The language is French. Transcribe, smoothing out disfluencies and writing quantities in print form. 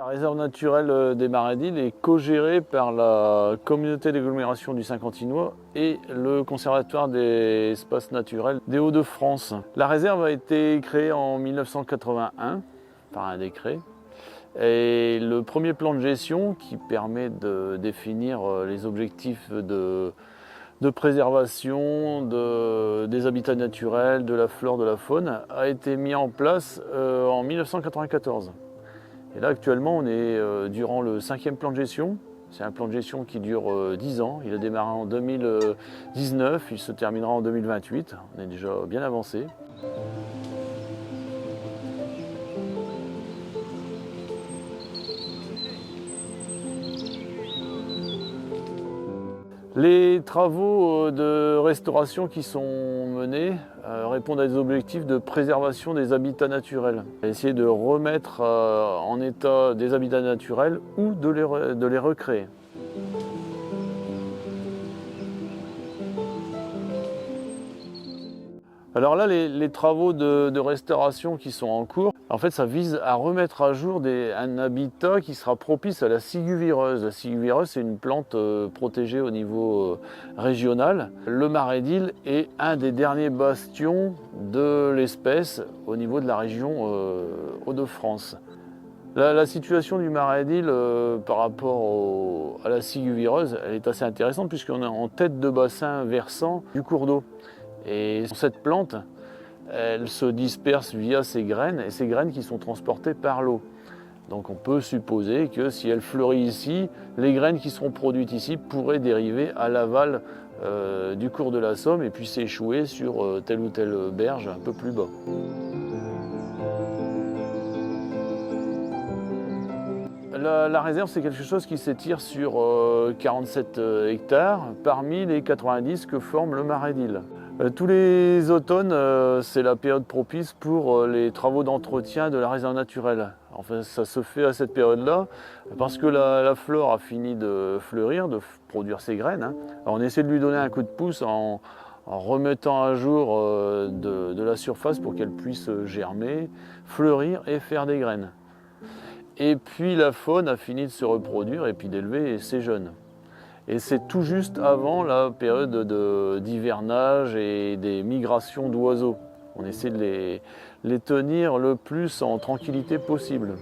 La réserve naturelle des Marais d'Île est co-gérée par la communauté d'agglomération du Saint-Quentinois et le conservatoire des espaces naturels des Hauts-de-France. La réserve a été créée en 1981 par un décret. Et le premier plan de gestion qui permet de définir les objectifs de préservation des habitats naturels, de la flore, de la faune, a été mis en place en 1994. Et là actuellement on est durant le 5e plan de gestion. C'est un plan de gestion qui dure 10 ans. Il a démarré en 2019, il se terminera en 2028. On est déjà bien avancé. Les travaux de restauration qui sont menés répondent à des objectifs de préservation des habitats naturels. Essayer de remettre en état des habitats naturels ou de les recréer. Alors là, les travaux de restauration qui sont en cours, en fait, ça vise à remettre à jour un habitat qui sera propice à la ciguë vireuse. La ciguë vireuse, c'est une plante protégée au niveau régional. Le Marais d'Île est un des derniers bastions de l'espèce au niveau de la région Hauts-de-France. La situation du Marais d'Île par rapport à la ciguë vireuse, elle est assez intéressante puisqu'on est en tête de bassin versant du cours d'eau. Et cette plante, elle se disperse via ses graines, et ces graines qui sont transportées par l'eau. Donc on peut supposer que si elle fleurit ici, les graines qui seront produites ici pourraient dériver à l'aval du cours de la Somme et puis s'échouer sur telle ou telle berge un peu plus bas. La réserve, c'est quelque chose qui s'étire sur 47 hectares parmi les 90 que forme le Marais d'Île. Tous les automnes, c'est la période propice pour les travaux d'entretien de la réserve naturelle. Enfin, ça se fait à cette période-là parce que la flore a fini de fleurir, de produire ses graines. Alors, on essaie de lui donner un coup de pouce en remettant à jour de la surface pour qu'elle puisse germer, fleurir et faire des graines. Et puis la faune a fini de se reproduire et puis d'élever ses jeunes. Et c'est tout juste avant la période d'hivernage et des migrations d'oiseaux. On essaie de les tenir le plus en tranquillité possible.